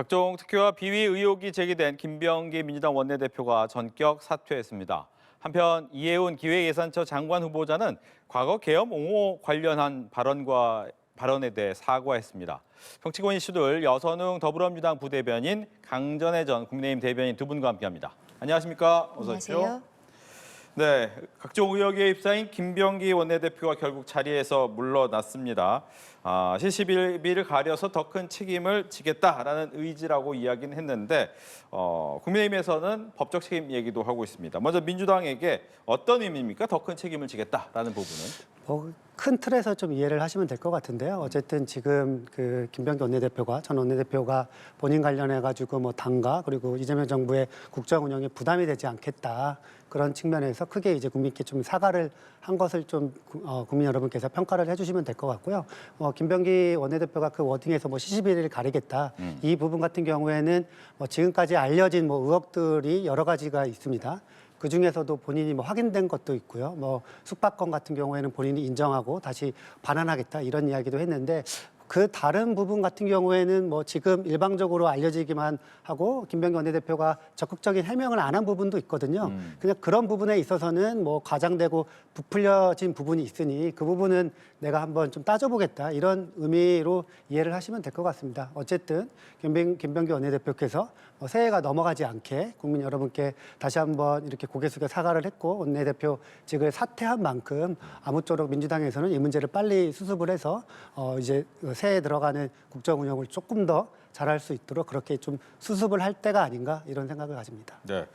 각종 특혜와 비위 의혹이 제기된 김병기 민주당 원내대표가 전격 사퇴했습니다. 한편 이해운 기획예산처 장관 후보자는 과거 계엄 옹호 관련한 발언에 대해 사과했습니다. 정치권 이슈들 여선웅 더불어민주당 부대변인, 강전혜 전 국민의힘 대변인 두 분과 함께합니다. 안녕하십니까? 어서 오십시오. 안녕하세요. 네, 각종 의혹에 휩싸인 김병기 원내대표가 결국 자리에서 물러났습니다. 시시비비를 가려서 더 큰 책임을 지겠다라는 의지라고 이야기는 했는데 국민의힘에서는 법적 책임 얘기도 하고 있습니다. 먼저 민주당에게 어떤 의미입니까? 더 큰 책임을 지겠다라는 부분은? 큰 틀에서 좀 이해를 하시면 될 것 같은데요. 어쨌든 지금 그 김병기 원내대표가 전 원내대표가 본인 관련해 가지고 뭐 당과 그리고 이재명 정부의 국정 운영에 부담이 되지 않겠다, 그런 측면에서 크게 이제 국민께 좀 사과를 한 것을 좀 국민 여러분께서 평가를 해주시면 될 것 같고요. 김병기 원내대표가 그 워딩에서 뭐 시시비를 가리겠다, 이 부분 같은 경우에는 지금까지 알려진 의혹들이 여러 가지가 있습니다. 그 중에서도 본인이 확인된 것도 있고요. 숙박권 같은 경우에는 본인이 인정하고 다시 반환하겠다, 이런 이야기도 했는데, 그 다른 부분 같은 경우에는 지금 일방적으로 알려지기만 하고 김병기 원내대표가 적극적인 해명을 안 한 부분도 있거든요. 그냥 그런 부분에 있어서는 과장되고 부풀려진 부분이 있으니 그 부분은 내가 한번 좀 따져보겠다, 이런 의미로 이해를 하시면 될 것 같습니다. 어쨌든 김병기 원내대표께서 새해가 넘어가지 않게 국민 여러분께 다시 한번 이렇게 고개 숙여 사과를 했고, 원내대표직을 사퇴한 만큼 아무쪼록 민주당에서는 이 문제를 빨리 수습을 해서 이제 새해에 들어가는 국정 운영을 조금 더 잘할 수 있도록 그렇게 좀 수습을 할 때가 아닌가, 이런 생각을 가집니다. 네,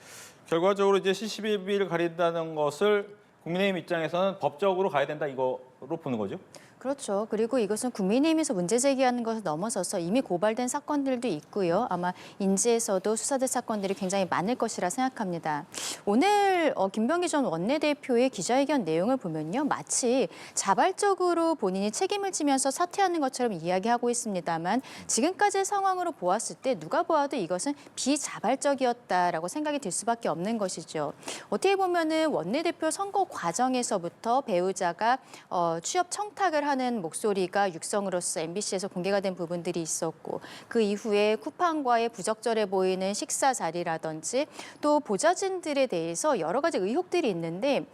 결과적으로 이제 시시비비를 가린다는 것을 국민의힘 입장에서는 법적으로 가야 된다, 이거로 보는 거죠? 그렇죠. 그리고 이것은 국민의힘에서 문제 제기하는 것을 넘어서서 이미 고발된 사건들도 있고요. 아마 인지에서도 수사될 사건들이 굉장히 많을 것이라 생각합니다. 오늘 김병기 전 원내대표의 기자회견 내용을 보면요, 마치 자발적으로 본인이 책임을 지면서 사퇴하는 것처럼 이야기하고 있습니다만, 지금까지의 상황으로 보았을 때 누가 보아도 이것은 비자발적이었다라고 생각이 들 수밖에 없는 것이죠. 어떻게 보면은 원내대표 선거 과정에서부터 배우자가 취업 청탁을 하는 목소리가 육성으로서 MBC에서 공개가 된 부분들이 있었고, 그 이후에 쿠팡과의 부적절해 보이는 식사 자리라든지 또 보좌진들에 대해서 여러 가지 의혹들이 있는데,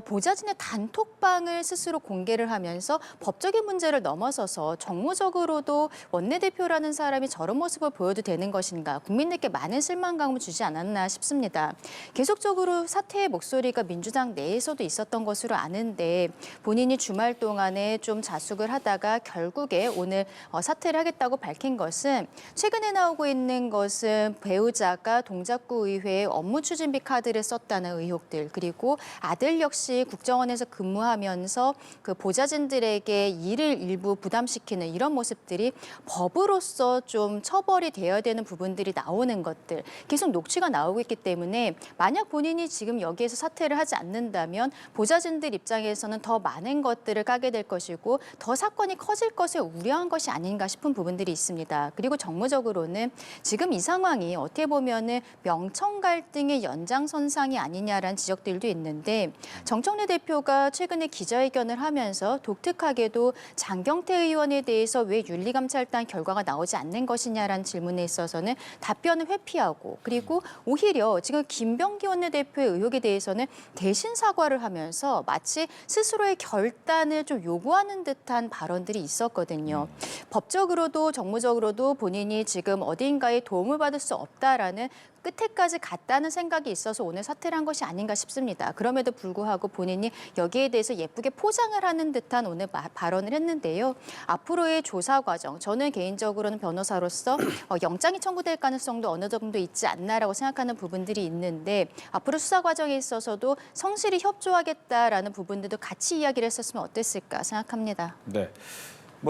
보좌진의 단톡방을 스스로 공개를 하면서 법적인 문제를 넘어서서 정무적으로도 원내대표라는 사람이 저런 모습을 보여도 되는 것인가, 국민들께 많은 실망감을 주지 않았나 싶습니다. 계속적으로 사퇴의 목소리가 민주당 내에서도 있었던 것으로 아는데, 본인이 주말 동안에 좀 자숙을 하다가 결국에 오늘 사퇴를 하겠다고 밝힌 것은, 최근에 나오고 있는 것은 배우자가 동작구 의회에 업무 추진비 카드를 썼다는 의혹들, 그리고 아들 역시 국정원에서 근무하면서 그 보좌진들에게 일을 일부 부담시키는 이런 모습들이 법으로서 좀 처벌이 되어야 되는 부분들이 나오는 것들, 계속 녹취가 나오고 있기 때문에 만약 본인이 지금 여기에서 사퇴를 하지 않는다면 보좌진들 입장에서는 더 많은 것들을 까게 될 것이고 더 사건이 커질 것을 우려한 것이 아닌가 싶은 부분들이 있습니다. 그리고 정무적으로는 지금 이 상황이 어떻게 보면은 명청 갈등의 연장선상이 아니냐라는 지적들도 있는데, 정청래 대표가 최근에 기자회견을 하면서 독특하게도 장경태 의원에 대해서 왜 윤리감찰단 결과가 나오지 않는 것이냐라는 질문에 있어서는 답변을 회피하고, 그리고 오히려 지금 김병기 원내대표의 의혹에 대해서는 대신 사과를 하면서 마치 스스로의 결단을 좀 요구하는 듯한 발언들이 있었거든요. 법적으로도 정무적으로도 본인이 지금 어딘가에 도움을 받을 수 없다라는 끝에까지 갔다는 생각이 있어서 오늘 사퇴를 한 것이 아닌가 싶습니다. 그럼에도 불구하고 본인이 여기에 대해서 예쁘게 포장을 하는 듯한 오늘 발언을 했는데요. 앞으로의 조사 과정, 저는 개인적으로는 변호사로서 영장이 청구될 가능성도 어느 정도 있지 않나라고 생각하는 부분들이 있는데, 앞으로 수사 과정에 있어서도 성실히 협조하겠다라는 부분들도 같이 이야기를 했었으면 어땠을까 생각합니다. 네.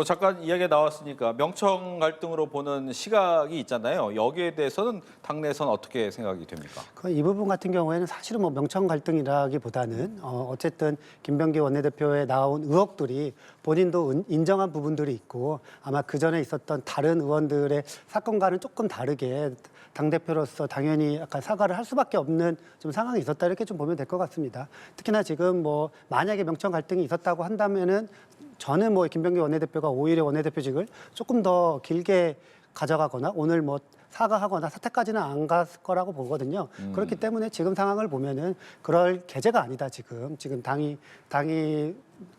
잠깐 이야기가 나왔으니까 명청 갈등으로 보는 시각이 있잖아요. 여기에 대해서는 당내에서는 어떻게 생각이 됩니까? 이 부분 같은 경우에는 사실은 명청 갈등이라기보다는 어쨌든 김병기 원내대표에 나온 의혹들이 본인도 인정한 부분들이 있고, 아마 그 전에 있었던 다른 의원들의 사건과는 조금 다르게 당대표로서 당연히 약간 사과를 할 수밖에 없는 좀 상황이 있었다, 이렇게 좀 보면 될 것 같습니다. 특히나 지금 만약에 명청 갈등이 있었다고 한다면은 저는 김병기 원내대표가 오히려 원내대표직을 조금 더 길게 가져가거나 오늘 뭐 사과하거나 사퇴까지는 안 갔을 거라고 보거든요. 그렇기 때문에 지금 상황을 보면은 그럴 계제가 아니다. 지금 당이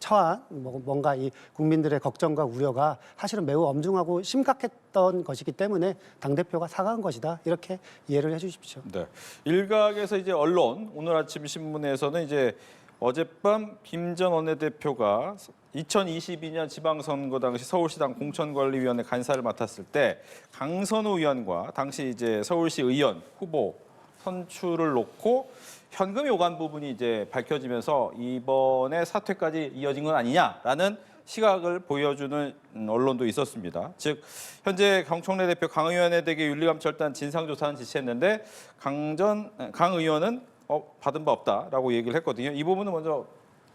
처한 뭔가 이 국민들의 걱정과 우려가 사실은 매우 엄중하고 심각했던 것이기 때문에 당 대표가 사과한 것이다. 이렇게 이해를 해주십시오. 네. 일각에서 이제 언론 오늘 아침 신문에서는 이제 어젯밤 김 전 원내대표가 2022년 지방선거 당시 서울시당 공천관리위원회 간사를 맡았을 때 강선우 의원과 당시 이제 서울시 의원 후보 선출을 놓고 현금이 오간 부분이 이제 밝혀지면서 이번에 사퇴까지 이어진 건 아니냐라는 시각을 보여주는 언론도 있었습니다. 즉 현재 강총래 대표 강 의원에 대해 윤리감찰단 진상조사는 지시했는데 강 의원은 받은 바 없다라고 얘기를 했거든요. 이 부분은 먼저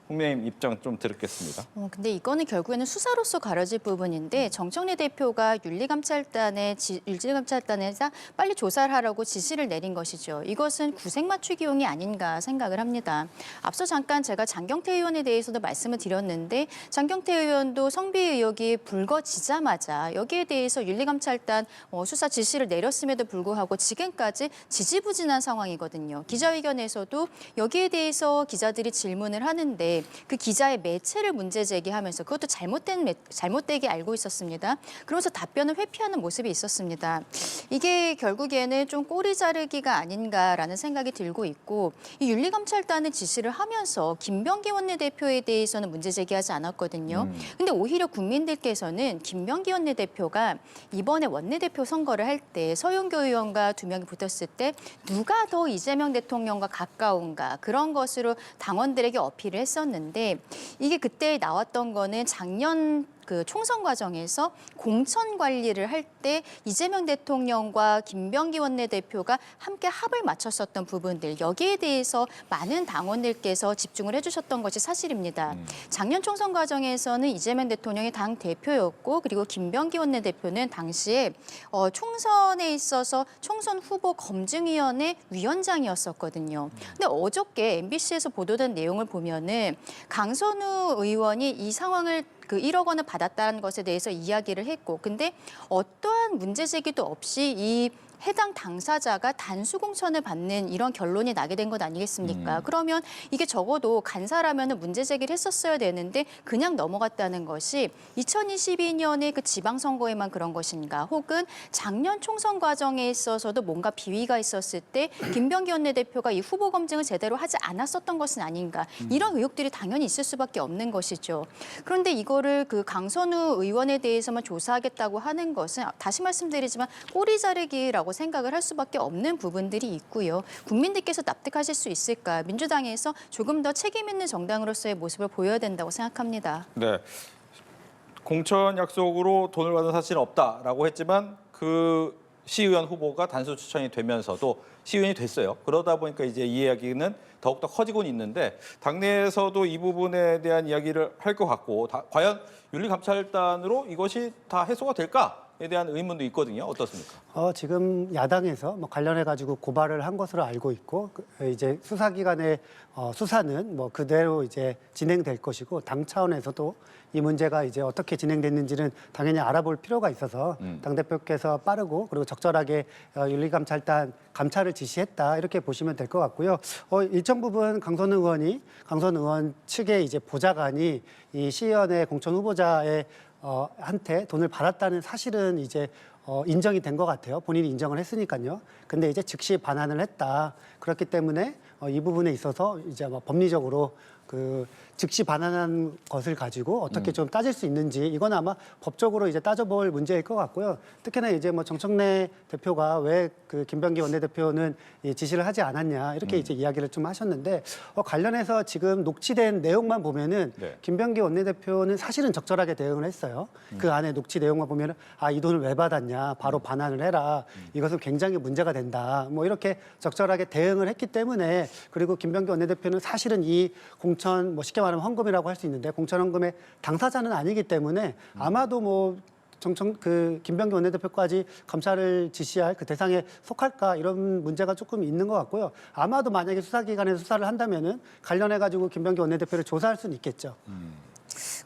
국민의힘 입장 좀 들었겠습니다. 근데 이거는 결국에는 수사로서 가려질 부분인데 정청래 대표가 윤리감찰단에서 빨리 조사를 하라고 지시를 내린 것이죠. 이것은 구색 맞추기용이 아닌가 생각을 합니다. 앞서 잠깐 제가 장경태 의원에 대해서도 말씀을 드렸는데 장경태 의원도 성비 의혹이 불거지자마자 여기에 대해서 윤리감찰단 수사 지시를 내렸음에도 불구하고 지금까지 지지부진한 상황이거든요. 기자회견에서도 여기에 대해서 기자들이 질문을 하는데 그 기자의 매체를 문제 제기하면서 그것도 잘못되게 알고 있었습니다. 그러면서 답변을 회피하는 모습이 있었습니다. 이게 결국에는 좀 꼬리 자르기가 아닌가라는 생각이 들고 있고 이 윤리감찰단의 지시를 하면서 김병기 원내대표에 대해서는 문제 제기하지 않았거든요. 근데 오히려 국민들께서는 김병기 원내대표가 이번에 원내대표 선거를 할 때 서영교 의원과 두 명이 붙었을 때 누가 더 이재명 대통령과 가까운가 그런 것으로 당원들에게 어필을 했었는데 이게 그때 나왔던 거는 작년 그 총선 과정에서 공천 관리를 할 때 이재명 대통령과 김병기 원내대표가 함께 합을 맞췄었던 부분들 여기에 대해서 많은 당원들께서 집중을 해주셨던 것이 사실입니다. 작년 총선 과정에서는 이재명 대통령이 당 대표였고 그리고 김병기 원내대표는 당시에 총선에 있어서 총선 후보 검증위원회 위원장이었었거든요. 근데 어저께 MBC에서 보도된 내용을 보면은 강선우 의원이 이 상황을 1억 원을 받았다는 것에 대해서 이야기를 했고 근데 어떠한 문제 제기도 없이 이 해당 당사자가 단수 공천을 받는 이런 결론이 나게 된 것 아니겠습니까? 그러면 이게 적어도 간사라면 문제 제기를 했었어야 되는데 그냥 넘어갔다는 것이 2022년에 그 지방선거에만 그런 것인가 혹은 작년 총선 과정에 있어서도 뭔가 비위가 있었을 때 김병기 원내대표가 이 후보 검증을 제대로 하지 않았었던 것은 아닌가 이런 의혹들이 당연히 있을 수밖에 없는 것이죠. 그런데 이거를 그 강선우 의원에 대해서만 조사하겠다고 하는 것은 다시 말씀드리지만 꼬리 자르기라고 생각을 할 수밖에 없는 부분들이 있고요. 국민들께서 납득하실 수 있을까? 민주당에서 조금 더 책임 있는 정당으로서의 모습을 보여야 된다고 생각합니다. 네. 공천 약속으로 돈을 받은 사실은 없다라고 했지만 그 시의원 후보가 단수 추천이 되면서도 시의원이 됐어요. 그러다 보니까 이제 이 이야기는 더욱더 커지고는 있는데 당내에서도 이 부분에 대한 이야기를 할 것 같고 과연 윤리감찰단으로 이것이 다 해소가 될까? 에 대한 의문도 있거든요. 어떻습니까? 지금 야당에서 관련해 가지고 고발을 한 것으로 알고 있고 이제 수사기관의 수사는 그대로 이제 진행될 것이고 당 차원에서도 이 문제가 이제 어떻게 진행됐는지는 당연히 알아볼 필요가 있어서 당 대표께서 빠르고 그리고 적절하게 윤리감찰단 감찰을 지시했다 이렇게 보시면 될 것 같고요. 일정 부분 강선우 의원 측의 이제 보좌관이 이 시의원의 공천 후보자의 한테 돈을 받았다는 사실은 이제 인정이 된 것 같아요. 본인이 인정을 했으니까요. 근데 이제 즉시 반환을 했다. 그렇기 때문에 이 부분에 있어서 이제 법리적으로 그 즉시 반환한 것을 가지고 어떻게 좀 따질 수 있는지 이건 아마 법적으로 이제 따져볼 문제일 것 같고요. 특히나 이제 정청래 대표가 왜 그 김병기 원내대표는 지시를 하지 않았냐 이렇게 이제 이야기를 좀 하셨는데 관련해서 지금 녹취된 내용만 보면은 네. 김병기 원내대표는 사실은 적절하게 대응을 했어요. 그 안에 녹취 내용만 보면은 이 돈을 왜 받았냐 바로 반환을 해라 이것은 굉장히 문제가 된다 이렇게 적절하게 대응을 했기 때문에 그리고 김병기 원내대표는 사실은 이 공천 쉽게 말하면 헌금이라고 할 수 있는데 공천 헌금의 당사자는 아니기 때문에 아마도 김병기 원내대표까지 감찰을 지시할 그 대상에 속할까 이런 문제가 조금 있는 것 같고요. 아마도 만약에 수사기관에서 수사를 한다면은 관련해 가지고 김병기 원내대표를 조사할 수는 있겠죠.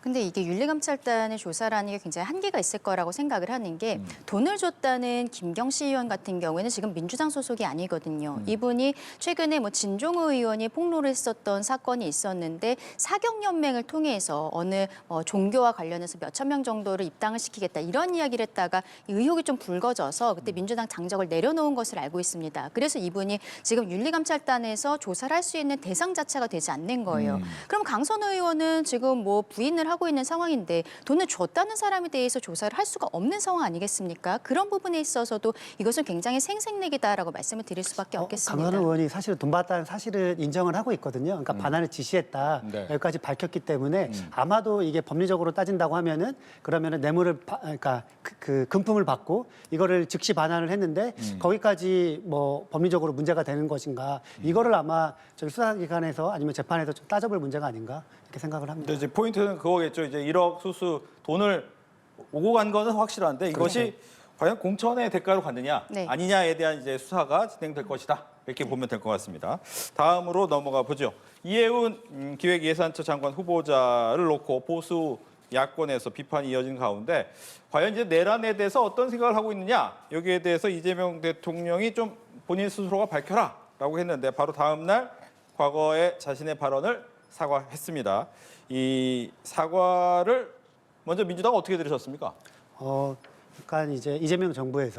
근데 이게 윤리감찰단의 조사라는 게 굉장히 한계가 있을 거라고 생각을 하는 게 돈을 줬다는 김경시 의원 같은 경우에는 지금 민주당 소속이 아니거든요. 이분이 최근에 뭐 진종호 의원이 폭로를 했었던 사건이 있었는데 사경연맹을 통해서 어느 종교와 관련해서 몇천 명 정도를 입당을 시키겠다 이런 이야기를 했다가 의혹이 좀 불거져서 그때 민주당 당적을 내려놓은 것을 알고 있습니다. 그래서 이분이 지금 윤리감찰단에서 조사를 할 수 있는 대상 자체가 되지 않는 거예요. 그럼 강선호 의원은 지금 뭐 부인을 하고 있는 상황인데 돈을 줬다는 사람에 대해서 조사를 할 수가 없는 상황 아니겠습니까? 그런 부분에 있어서도 이것은 굉장히 생색내기다라고 말씀을 드릴 수밖에 없겠습니다. 강선호 의원이 사실 돈 받았다는 사실을 인정을 하고 있거든요. 그러니까 반환을 지시했다. 네. 여기까지 밝혔기 때문에 아마도 이게 법리적으로 따진다고 하면은 그러면은 뇌물을 그러니까 그 금품을 받고 이거를 즉시 반환을 했는데 거기까지 뭐 법리적으로 문제가 되는 것인가? 이거를 아마 저기 수사기관에서 아니면 재판에서 좀 따져볼 문제가 아닌가 이렇게 생각을 합니다. 근데 이제 포인트는 그거겠죠. 이제 1억 수수 돈을 오고 간 거는 확실한데 이것이 과연 공천의 대가로 갔느냐 네. 아니냐에 대한 이제 수사가 진행될 것이다. 이렇게 보면 될 것 같습니다. 다음으로 넘어가 보죠. 이해운 기획예산처 장관 후보자를 놓고 보수 야권에서 비판이 이어진 가운데 과연 이제 내란에 대해서 어떤 생각을 하고 있느냐 여기에 대해서 이재명 대통령이 좀 본인 스스로가 밝혀라라고 했는데 바로 다음 날 과거에 자신의 발언을 사과했습니다. 이 사과를 먼저 민주당 어떻게 들으셨습니까? 그러니까 이제 이재명 정부의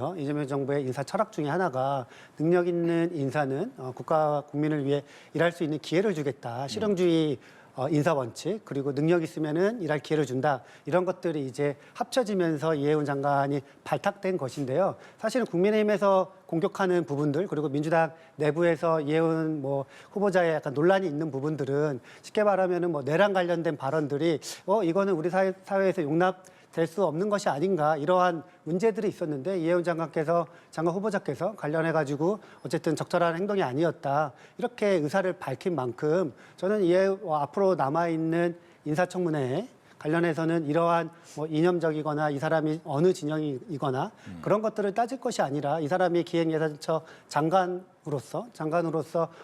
인사 철학 중에 하나가 능력 있는 인사는 국가 국민을 위해 일할 수 있는 기회를 주겠다. 실용주의 인사 원칙 그리고 능력 있으면은 일할 기회를 준다. 이런 것들이 이제 합쳐지면서 이해운 장관이 발탁된 것인데요. 사실은 국민의힘에서 공격하는 부분들 그리고 민주당 내부에서 이해운 후보자의 약간 논란이 있는 부분들은 쉽게 말하면은 내란 관련된 발언들이 이거는 우리 사회에서 용납될 수 없는 것이 아닌가 이러한 문제들이 있었는데 이해운 장관 후보자께서 관련해가지고 어쨌든 적절한 행동이 아니었다 이렇게 의사를 밝힌 만큼 저는 앞으로 남아있는 인사청문회에 관련해서는 이러한 이념적이거나 이 사람이 어느 진영이거나 그런 것들을 따질 것이 아니라 이 사람이 기획예산처 장관으로서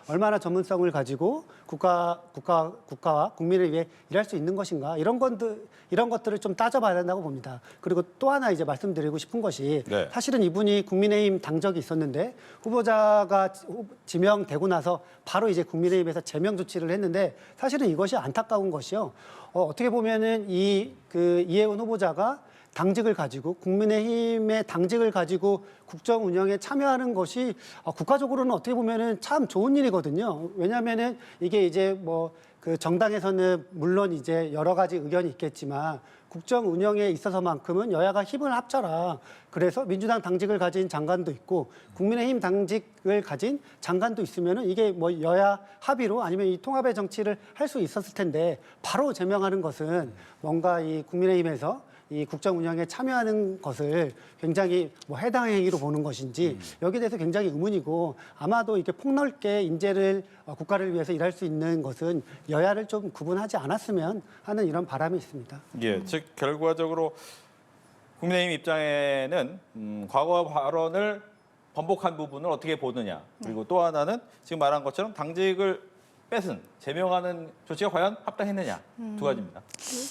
얼마나 전문성을 가지고 국가와 국민을 위해 일할 수 있는 것인가 이런 것들을 좀 따져봐야 된다고 봅니다. 그리고 또 하나 이제 말씀드리고 싶은 것이 네. 사실은 이분이 국민의힘 당적이 있었는데 후보자가 지명되고 나서 바로 이제 국민의힘에서 제명 조치를 했는데 사실은 이것이 안타까운 것이요. 어떻게 보면은 이해운 후보자가 당직을 가지고 국민의힘의 당직을 가지고 국정 운영에 참여하는 것이 국가적으로는 어떻게 보면은 참 좋은 일이거든요. 왜냐하면은 이게 이제 그 정당에서는 물론 이제 여러 가지 의견이 있겠지만 국정 운영에 있어서만큼은 여야가 힘을 합쳐라. 그래서 민주당 당직을 가진 장관도 있고 국민의힘 당직을 가진 장관도 있으면은 이게 여야 합의로 아니면 이 통합의 정치를 할 수 있었을 텐데 바로 제명하는 것은 뭔가 이 국민의힘에서 이 국정 운영에 참여하는 것을 굉장히 해당 행위로 보는 것인지 여기에 대해서 굉장히 의문이고 아마도 이렇게 폭넓게 인재를 국가를 위해서 일할 수 있는 것은 여야를 좀 구분하지 않았으면 하는 이런 바람이 있습니다. 예, 즉 결과적으로 국민의힘 입장에는 과거 발언을 번복한 부분을 어떻게 보느냐 그리고 또 하나는 지금 말한 것처럼 당직을 뺏은 제명하는 조치가 과연 합당했느냐 두 가지입니다.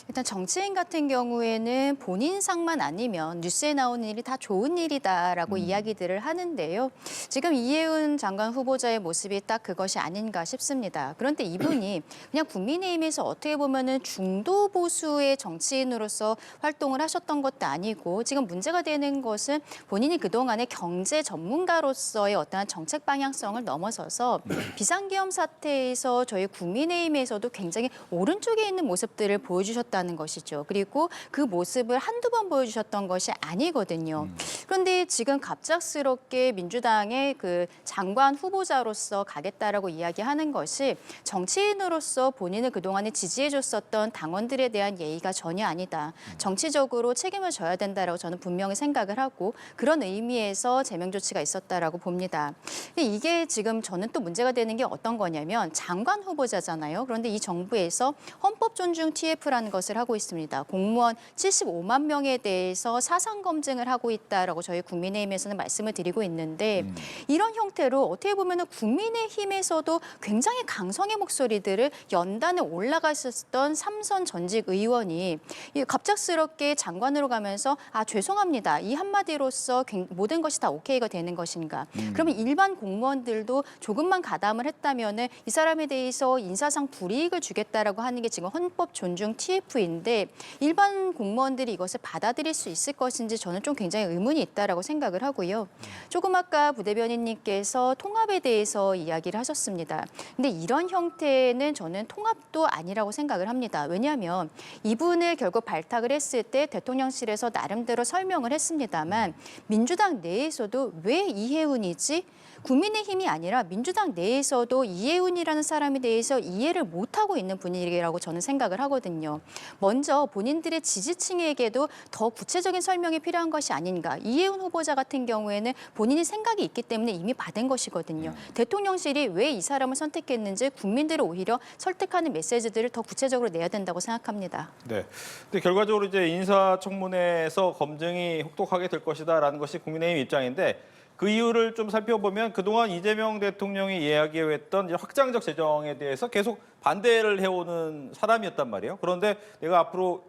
일단 정치인 같은 경우에는 본인상만 아니면 뉴스에 나오는 일이 다 좋은 일이다라고 이야기들을 하는데요. 지금 이해운 장관 후보자의 모습이 딱 그것이 아닌가 싶습니다. 그런데 이분이 그냥 국민의힘에서 어떻게 보면은 중도 보수의 정치인으로서 활동을 하셨던 것도 아니고 지금 문제가 되는 것은 본인이 그동안의 경제 전문가로서의 어떠한 정책 방향성을 넘어서서 비상계엄 사태에서 저희 국민의힘에서도 굉장히 오른쪽에 있는 모습들을 보여주셨다는 것이죠. 그리고 그 모습을 한두 번 보여주셨던 것이 아니거든요. 그런데 지금 갑작스럽게 민주당의 그 장관 후보자로서 가겠다라고 이야기하는 것이 정치인으로서 본인을 그동안에 지지해줬었던 당원들에 대한 예의가 전혀 아니다. 정치적으로 책임을 져야 된다라고 저는 분명히 생각을 하고 그런 의미에서 제명 조치가 있었다라고 봅니다. 근데 이게 지금 저는 또 문제가 되는 게 어떤 거냐면 장관 후보자잖아요. 그런데 이 정부에서 헌법 존중 TF라는 것을 하고 있습니다. 공무원 75만 명에 대해서 사상 검증을 하고 있다라고 저희 국민의힘에서는 말씀을 드리고 있는데 이런 형태로 어떻게 보면 국민의힘에서도 굉장히 강성의 목소리들을 연단에 올라갔었던 삼선 전직 의원이 갑작스럽게 장관으로 가면서 죄송합니다. 이 한마디로서 모든 것이 다 오케이가 되는 것인가. 그러면 일반 공무원들도 조금만 가담을 했다면 이 사람에 대해서 인사상 불이익을 주겠다라고 하는 게 지금 헌법 존중 TF인데 일반 공무원들이 이것을 받아들일 수 있을 것인지 저는 좀 굉장히 의문이 있다라고 생각을 하고요. 조금 아까 부대변인님께서 통합에 대해서 이야기를 하셨습니다. 근데 이런 형태는 저는 통합도 아니라고 생각을 합니다. 왜냐하면 이분을 결국 발탁을 했을 때 대통령실에서 나름대로 설명을 했습니다만 민주당 내에서도 왜 이해운이지? 국민의힘이 아니라 민주당 내에서도 이해운이라는 사람에 대해서 이해를 못하고 있는 분위기라고 저는 생각을 하거든요. 먼저 본인들의 지지층에게도 더 구체적인 설명이 필요한 것이 아닌가. 이해운 후보자 같은 경우에는 본인이 생각이 있기 때문에 이미 받은 것이거든요. 대통령실이 왜 이 사람을 선택했는지 국민들을 오히려 설득하는 메시지들을 더 구체적으로 내야 된다고 생각합니다. 네. 근데 결과적으로 이제 인사청문회에서 검증이 혹독하게 될 것이다라는 것이 국민의힘 입장인데 그 이유를 좀 살펴보면 그동안 이재명 대통령이 이야기했던 이제 확장적 재정에 대해서 계속 반대를 해오는 사람이었단 말이에요. 그런데 내가 앞으로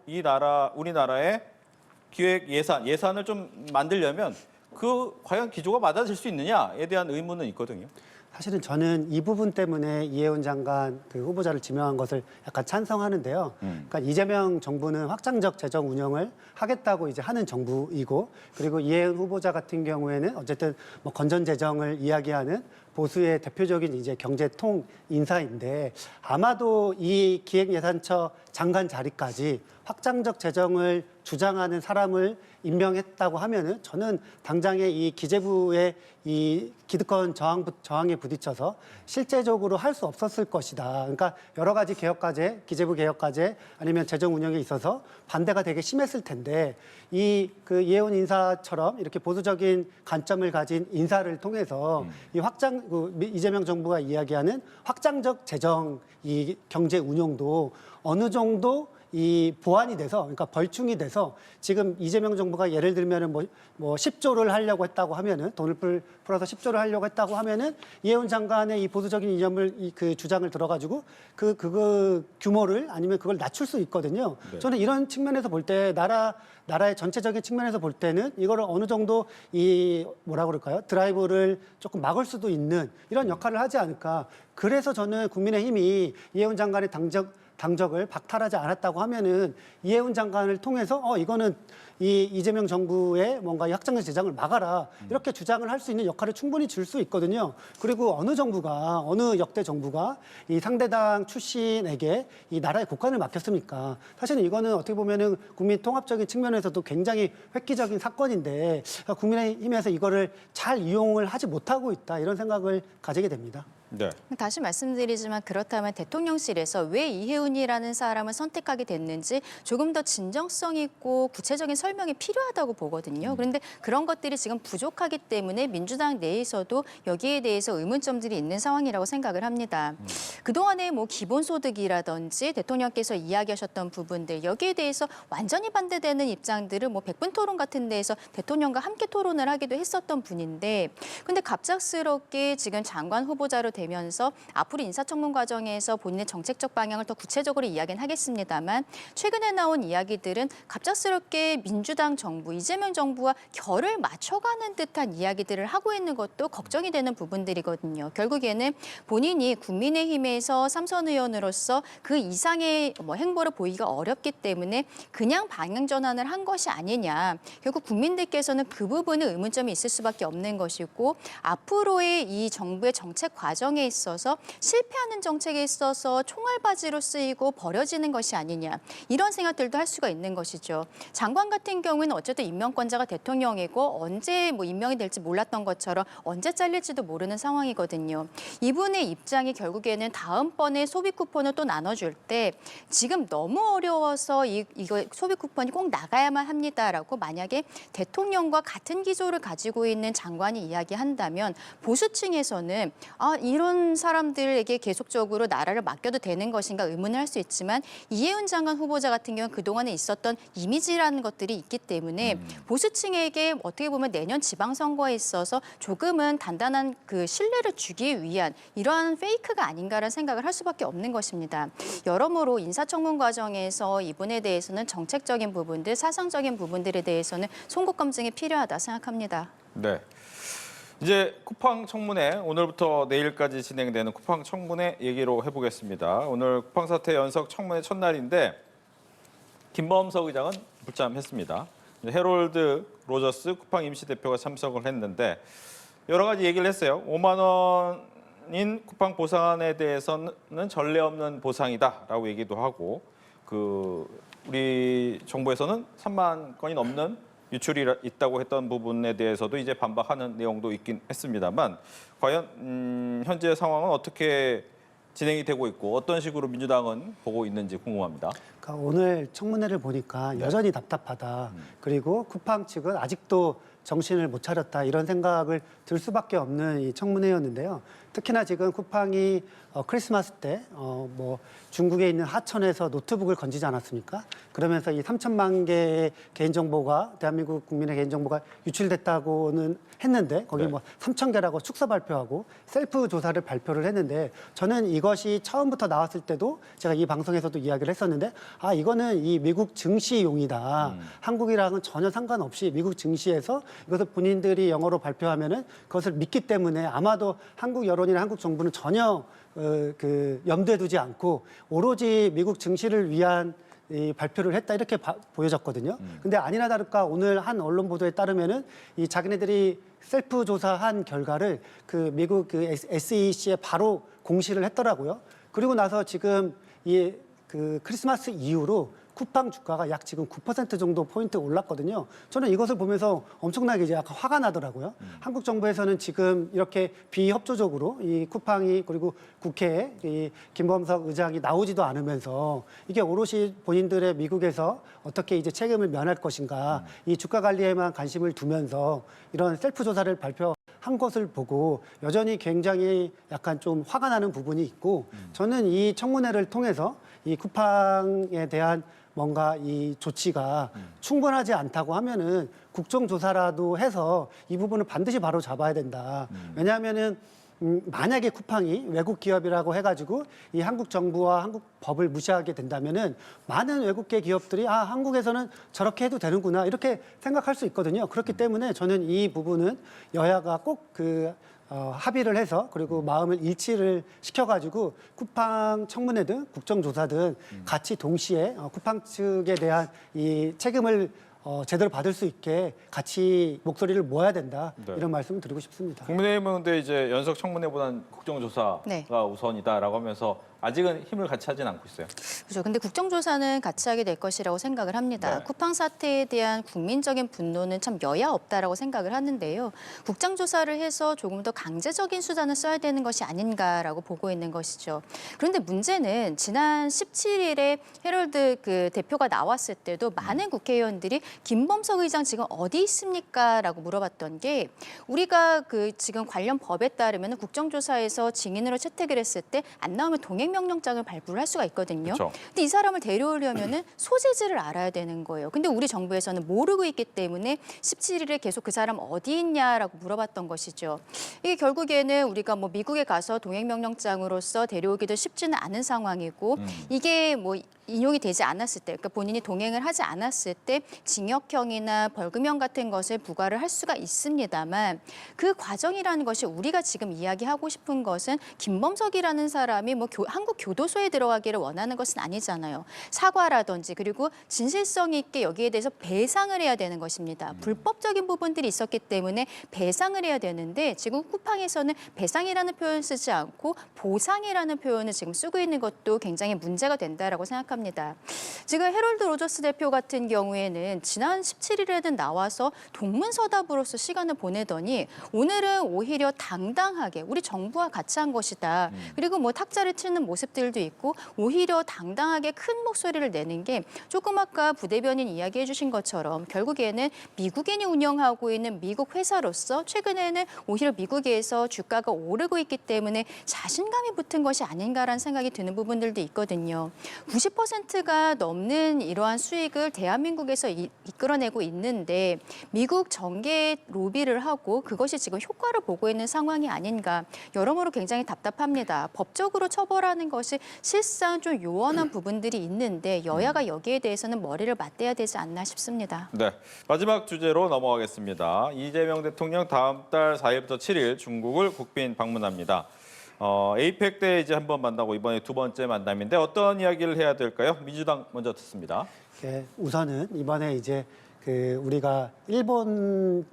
우리나라의 기획 예산을 좀 만들려면 그 과연 기조가 맞아질 수 있느냐에 대한 의문은 있거든요. 사실은 저는 이 부분 때문에 이해운 장관 그 후보자를 지명한 것을 약간 찬성하는데요. 그러니까 이재명 정부는 확장적 재정 운영을 하겠다고 이제 하는 정부이고, 그리고 이해운 후보자 같은 경우에는 어쨌든 뭐 건전 재정을 이야기하는 보수의 대표적인 이제 경제통 인사인데 아마도 이 기획예산처 장관 자리까지 확장적 재정을 주장하는 사람을 임명했다고 하면은 저는 당장에 이 기재부의 이 기득권 저항에 부딪혀서 실제적으로 할 수 없었을 것이다. 그러니까 여러 가지 개혁 과제, 기재부 개혁 과제 아니면 재정 운영에 있어서 반대가 되게 심했을 텐데 이 그 이해운 인사처럼 이렇게 보수적인 관점을 가진 인사를 통해서 이 이재명 정부가 이야기하는 확장적 재정 이 경제 운용도 어느 정도 이 보완이 돼서, 그러니까 벌충이 돼서 지금 이재명 정부가 예를 들면은 뭐 10조를 하려고 했다고 하면은 돈을 풀어서 10조를 하려고 했다고 하면은 이해운 장관의 이 보수적인 이념을 그 주장을 들어가지고 그 규모를 아니면 그걸 낮출 수 있거든요. 네. 저는 이런 측면에서 볼 때 나라의 전체적인 측면에서 볼 때는 이거를 어느 정도 이 뭐라 그럴까요? 드라이브를 조금 막을 수도 있는 이런 역할을 하지 않을까. 그래서 저는 국민의힘이 이해운 장관의 당적을 박탈하지 않았다고 하면은 이해운 장관을 통해서 이거는 이 이재명 정부의 뭔가 이 확장적 재정을 막아라 이렇게 주장을 할 수 있는 역할을 충분히 줄 수 있거든요. 그리고 어느 역대 정부가 이 상대당 출신에게 이 나라의 국간을 맡겼습니까? 사실은 이거는 어떻게 보면은 국민 통합적인 측면에서도 굉장히 획기적인 사건인데 국민의힘에서 이거를 잘 이용을 하지 못하고 있다 이런 생각을 가지게 됩니다. 네. 다시 말씀드리지만 그렇다면 대통령실에서 왜 이해운이라는 사람을 선택하게 됐는지 조금 더 진정성 있고 구체적인 설명이 필요하다고 보거든요. 그런데 그런 것들이 지금 부족하기 때문에 민주당 내에서도 여기에 대해서 의문점들이 있는 상황이라고 생각을 합니다. 그동안에 뭐 기본소득이라든지 대통령께서 이야기하셨던 부분들 여기에 대해서 완전히 반대되는 입장들을 뭐 100분 토론 같은 데에서 대통령과 함께 토론을 하기도 했었던 분인데 근데 갑작스럽게 지금 장관 후보자로 되면서 앞으로 인사청문 과정에서 본인의 정책적 방향을 더 구체적으로 이야기는 하겠습니다만 최근에 나온 이야기들은 갑작스럽게 민주당 정부, 이재명 정부와 결을 맞춰가는 듯한 이야기들을 하고 있는 것도 걱정이 되는 부분들이거든요. 결국에는 본인이 국민의힘에서 삼선 의원으로서 그 이상의 행보를 보이기가 어렵기 때문에 그냥 방향 전환을 한 것이 아니냐. 결국 국민들께서는 그 부분에 의문점이 있을 수밖에 없는 것이고 앞으로의 이 정부의 정책 과정에 있어서 실패하는 정책에 있어서 총알바지로 쓰이고 버려지는 것이 아니냐. 이런 생각들도 할 수가 있는 것이죠. 장관 같은 같은 경우에는 어쨌든 임명권자가 대통령이고 언제 뭐 임명이 될지 몰랐던 것처럼 언제 잘릴지도 모르는 상황이거든요. 이분의 입장이 결국에는 다음번에 소비 쿠폰을 또 나눠줄 때 지금 너무 어려워서 이거 소비 쿠폰이 꼭 나가야만 합니다라고 만약에 대통령과 같은 기조를 가지고 있는 장관이 이야기한다면 보수층에서는 이런 사람들에게 계속적으로 나라를 맡겨도 되는 것인가 의문을 할 수 있지만 이해운 장관 후보자 같은 경우는 그동안에 있었던 이미지라는 것들이 있기 때문에 보수층에게 어떻게 보면 내년 지방선거에 있어서 조금은 단단한 그 신뢰를 주기 위한 이러한 페이크가 아닌가라는 생각을 할 수밖에 없는 것입니다. 여러모로 인사청문 과정에서 이분에 대해서는 정책적인 부분들, 사상적인 부분들에 대해서는 송곳 검증이 필요하다 생각합니다. 네. 이제 쿠팡 청문회 오늘부터 내일까지 진행되는 쿠팡 청문회 얘기로 해보겠습니다. 오늘 쿠팡 사태 연석 청문회 첫날인데 김범석 의장은 불참했습니다. 해롤드 로저스 쿠팡 임시 대표가 참석을 했는데 여러 가지 얘기를 했어요. 5만 원인 쿠팡 보상안에 대해서는 전례 없는 보상이다라고 얘기도 하고 우리 정부에서는 3만 건이 넘는 유출이 있다고 했던 부분에 대해서도 이제 반박하는 내용도 있긴 했습니다만 과연 현재 상황은 어떻게 진행이 되고 있고 어떤 식으로 민주당은 보고 있는지 궁금합니다. 그러니까 오늘 청문회를 보니까 여전히 답답하다. 그리고 쿠팡 측은 아직도 정신을 못 차렸다 이런 생각을 들 수밖에 없는 이 청문회였는데요. 특히나 지금 쿠팡이 크리스마스 때 뭐 중국에 있는 하천에서 노트북을 건지지 않았습니까? 그러면서 이 3천만 개의 개인정보가 대한민국 국민의 개인정보가 유출됐다고는 했는데 거기 뭐 3천 개라고 축소 발표하고 셀프 조사를 발표를 했는데 저는 이것이 처음부터 나왔을 때도 제가 이 방송에서도 이야기를 했었는데 이거는 이 미국 증시용이다. 한국이랑은 전혀 상관없이 미국 증시에서 이것을 본인들이 영어로 발표하면은 그것을 믿기 때문에 아마도 한국 여론이나 한국 정부는 전혀 염두에 두지 않고 오로지 미국 증시를 위한 이 발표를 했다 이렇게 보여졌거든요. 근데 아니나 다를까 오늘 한 언론 보도에 따르면은 이 자기네들이 셀프 조사한 결과를 미국 SEC에 바로 공시를 했더라고요. 그리고 나서 지금 이 크리스마스 이후로 쿠팡 주가가 약 지금 9% 정도 포인트 올랐거든요. 저는 이것을 보면서 엄청나게 이제 약간 화가 나더라고요. 한국 정부에서는 지금 이렇게 비협조적으로 이 쿠팡이 그리고 국회에 이 김범석 의장이 나오지도 않으면서 이게 오롯이 본인들의 미국에서 어떻게 이제 책임을 면할 것인가 이 주가 관리에만 관심을 두면서 이런 셀프 조사를 발표한 것을 보고 여전히 굉장히 약간 좀 화가 나는 부분이 있고 저는 이 청문회를 통해서 이 쿠팡에 대한 뭔가 이 조치가 충분하지 않다고 하면은 국정조사라도 해서 이 부분을 반드시 바로 잡아야 된다. 왜냐하면은 만약에 쿠팡이 외국 기업이라고 해가지고 이 한국 정부와 한국 법을 무시하게 된다면은 많은 외국계 기업들이 한국에서는 저렇게 해도 되는구나 이렇게 생각할 수 있거든요. 그렇기 때문에 저는 이 부분은 여야가 꼭 합의를 해서 그리고 마음을 일치를 시켜가지고 쿠팡 청문회든 국정조사든 같이 동시에 쿠팡 측에 대한 이 책임을 제대로 받을 수 있게 같이 목소리를 모아야 된다 이런 말씀을 드리고 싶습니다. 국민의힘은 근데 이제 연석 청문회보다는 국정조사가 우선이다라고 하면서 아직은 힘을 같이 하진 않고 있어요. 그렇죠. 근데 국정조사는 같이 하게 될 것이라고 생각을 합니다. 쿠팡 사태에 대한 국민적인 분노는 참 여야 없다라고 생각을 하는데요. 국정조사를 해서 조금 더 강제적인 수단을 써야 되는 것이 아닌가라고 보고 있는 것이죠. 그런데 문제는 지난 17일에 해럴드 대표가 나왔을 때도 많은 국회의원들이 김범석 의장 지금 어디 있습니까?라고 물어봤던 게 우리가 지금 관련 법에 따르면 국정조사에서 증인으로 채택을 했을 때 안 나오면 동행명령장을 발부를 할 수가 있거든요. 그쵸. 근데 이 사람을 데려오려면은 소재지를 알아야 되는 거예요. 근데 우리 정부에서는 모르고 있기 때문에 17일에 계속 그 사람 어디 있냐라고 물어봤던 것이죠. 이게 결국에는 우리가 뭐 미국에 가서 동행명령장으로서 데려오기도 쉽지는 않은 상황이고 이게 뭐 인용이 되지 않았을 때, 그러니까 본인이 동행을 하지 않았을 때 징역형이나 벌금형 같은 것을 부과를 할 수가 있습니다만 그 과정이라는 것이 우리가 지금 이야기하고 싶은 것은 김범석이라는 사람이 뭐 한국 교도소에 들어가기를 원하는 것은 아니잖아요. 사과라든지 그리고 진실성 있게 여기에 대해서 배상을 해야 되는 것입니다. 불법적인 부분들이 있었기 때문에 배상을 해야 되는데 지금 쿠팡에서는 배상이라는 표현을 쓰지 않고 보상이라는 표현을 지금 쓰고 있는 것도 굉장히 문제가 된다라고 생각합니다. 생각합니다. 지금 해롤드 로저스 대표 같은 경우에는 지난 17일에는 나와서 동문서답으로서 시간을 보내더니 오늘은 오히려 당당하게 우리 정부와 같이 한 것이다. 그리고 뭐 탁자를 치는 모습들도 있고 오히려 당당하게 큰 목소리를 내는 게 조금 아까 부대변인 이야기해 주신 것처럼 결국에는 미국인이 운영하고 있는 미국 회사로서 최근에는 오히려 미국에서 주가가 오르고 있기 때문에 자신감이 붙은 것이 아닌가라는 생각이 드는 부분들도 있거든요. 90%가 넘는 이러한 수익을 대한민국에서 이끌어내고 있는데 미국 정계에 로비를 하고 그것이 지금 효과를 보고 있는 상황이 아닌가. 여러모로 굉장히 답답합니다. 법적으로 처벌하는 것이 실상 좀 요원한 부분들이 있는데 여야가 여기에 대해서는 머리를 맞대야 되지 않나 싶습니다. 네, 마지막 주제로 넘어가겠습니다. 이재명 대통령 다음 달 4일부터 7일 중국을 국빈 방문합니다. 에이펙 때 이제 한번 만나고 이번에 두 번째 만남인데 어떤 이야기를 해야 될까요? 민주당 먼저 듣습니다. 예, 우선은 이번에 이제 우리가 일본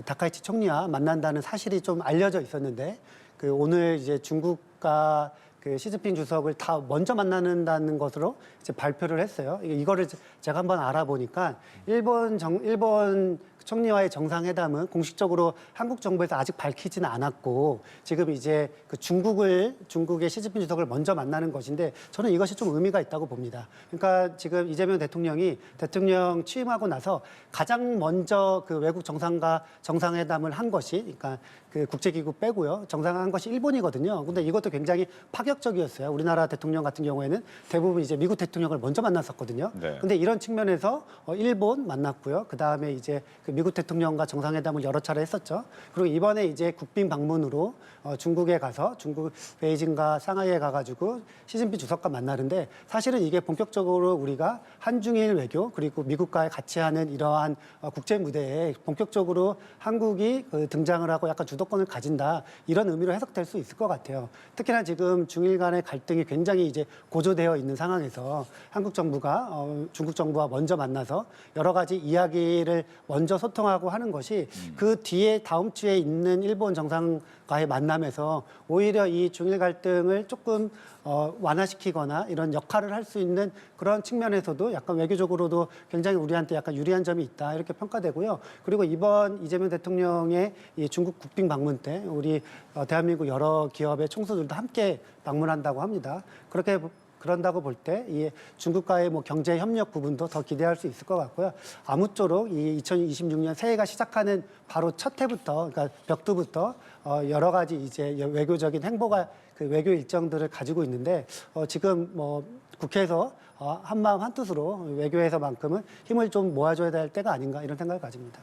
다카이치 총리와 만난다는 사실이 좀 알려져 있었는데 오늘 이제 중국과 시진핑 주석을 다 먼저 만나는다는 것으로 이제 발표를 했어요. 이거를 제가 한번 알아보니까 일본 총리와의 정상회담은 공식적으로 한국 정부에서 아직 밝히지는 않았고 지금 이제 중국의 시진핑 주석을 먼저 만나는 것인데 저는 이것이 좀 의미가 있다고 봅니다. 그러니까 지금 이재명 대통령이 대통령 취임하고 나서 가장 먼저 외국 정상과 정상회담을 한 것이 그러니까 국제기구 빼고요. 정상한 것이 일본이거든요. 근데 이것도 굉장히 파격적이었어요. 우리나라 대통령 같은 경우에는 대부분 이제 미국 대통령을 먼저 만났었거든요. 네. 근데 이런 측면에서 일본 만났고요. 그다음에 이제 미국 대통령과 정상회담을 여러 차례 했었죠. 그리고 이번에 이제 국빈 방문으로 중국에 가서 중국 베이징과 상하이에 가가지고 시진핑 주석과 만나는데 사실은 이게 본격적으로 우리가 한중일 외교 그리고 미국과 같이 하는 이러한 국제 무대에 본격적으로 한국이 등장을 하고 약간 주도권을 가진다 이런 의미로 해석될 수 있을 것 같아요. 특히나 지금 중일 간의 갈등이 굉장히 이제 고조되어 있는 상황에서 한국 정부가 중국 정부와 먼저 만나서 여러 가지 이야기를 먼저 소통하고 하는 것이 그 뒤에 다음 주에 있는 일본 정상과의 만남에서 오히려 이 중일 갈등을 조금 완화시키거나 이런 역할을 할 수 있는 그런 측면에서도 약간 외교적으로도 굉장히 우리한테 약간 유리한 점이 있다 이렇게 평가되고요. 그리고 이번 이재명 대통령의 이 중국 국빈 방문 때 우리 대한민국 여러 기업의 총수들도 함께 방문한다고 합니다. 그런다고 볼 때 이 중국과의 경제 협력 부분도 더 기대할 수 있을 것 같고요. 아무쪼록 이 2026년 새해가 시작하는 바로 첫 해부터, 그러니까 벽두부터 여러 가지 이제 외교적인 행보가 외교 일정들을 가지고 있는데 지금 국회에서 한마음 한뜻으로 외교에서만큼은 힘을 좀 모아줘야 될 때가 아닌가 이런 생각을 가집니다.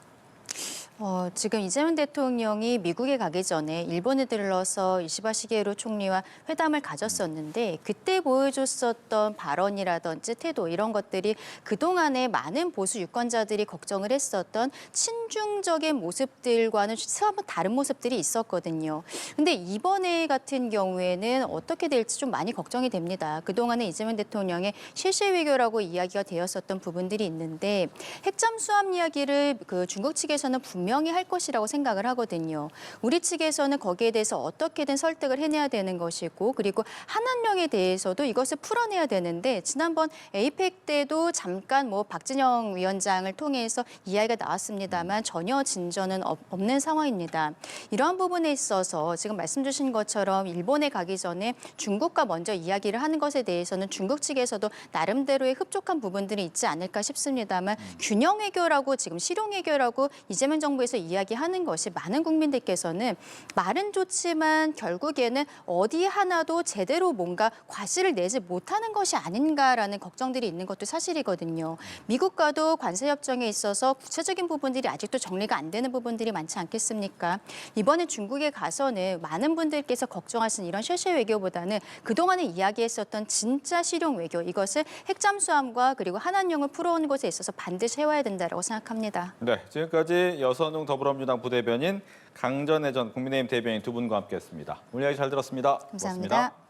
지금 이재명 대통령이 미국에 가기 전에 일본에 들러서 이시바 시게루 총리와 회담을 가졌었는데 그때 보여줬었던 발언이라든지 태도 이런 것들이 그동안에 많은 보수 유권자들이 걱정을 했었던 친중적인 모습들과는 한번 다른 모습들이 있었거든요. 근데 이번에 같은 경우에는 어떻게 될지 좀 많이 걱정이 됩니다. 그동안에 이재명 대통령의 실시 외교라고 이야기가 되었었던 부분들이 있는데 핵잠 수함 이야기를 중국 측에서는 분명히 할 것이라고 생각을 하거든요. 우리 측에서는 거기에 대해서 어떻게든 설득을 해내야 되는 것이고 그리고 한한령에 대해서도 이것을 풀어내야 되는데 지난번 에이펙 때도 잠깐 박진영 위원장을 통해서 이야기가 나왔습니다만 전혀 진전은 없는 상황입니다. 이러한 부분에 있어서 지금 말씀 주신 것처럼 일본에 가기 전에 중국과 먼저 이야기를 하는 것에 대해서는 중국 측에서도 나름대로의 흡족한 부분들이 있지 않을까 싶습니다만 균형 외교라고 지금 실용 외교라고 이재명 정부에서 이야기하는 것이 많은 국민들께서는 말은 좋지만 결국에는 어디 하나도 제대로 뭔가 과실을 내지 못하는 것이 아닌가라는 걱정들이 있는 것도 사실이거든요. 미국과도 관세 협정에 있어서 구체적인 부분들이 아직도 정리가 안 되는 부분들이 많지 않겠습니까? 이번에 중국에 가서는 많은 분들께서 걱정하시는 이런 실시 외교보다는 그동안에 이야기했었던 진짜 실용 외교 이것을 핵잠수함과 그리고 한한령을 풀어오는 것에 있어서 반드시 해와야 된다고 생각합니다. 네, 지금까지 여선웅 더불어민주당 부대변인 강전혜전 국민의힘 대변인 두 분과 함께했습니다. 오늘 이야기 잘 들었습니다. 감사합니다. 고맙습니다.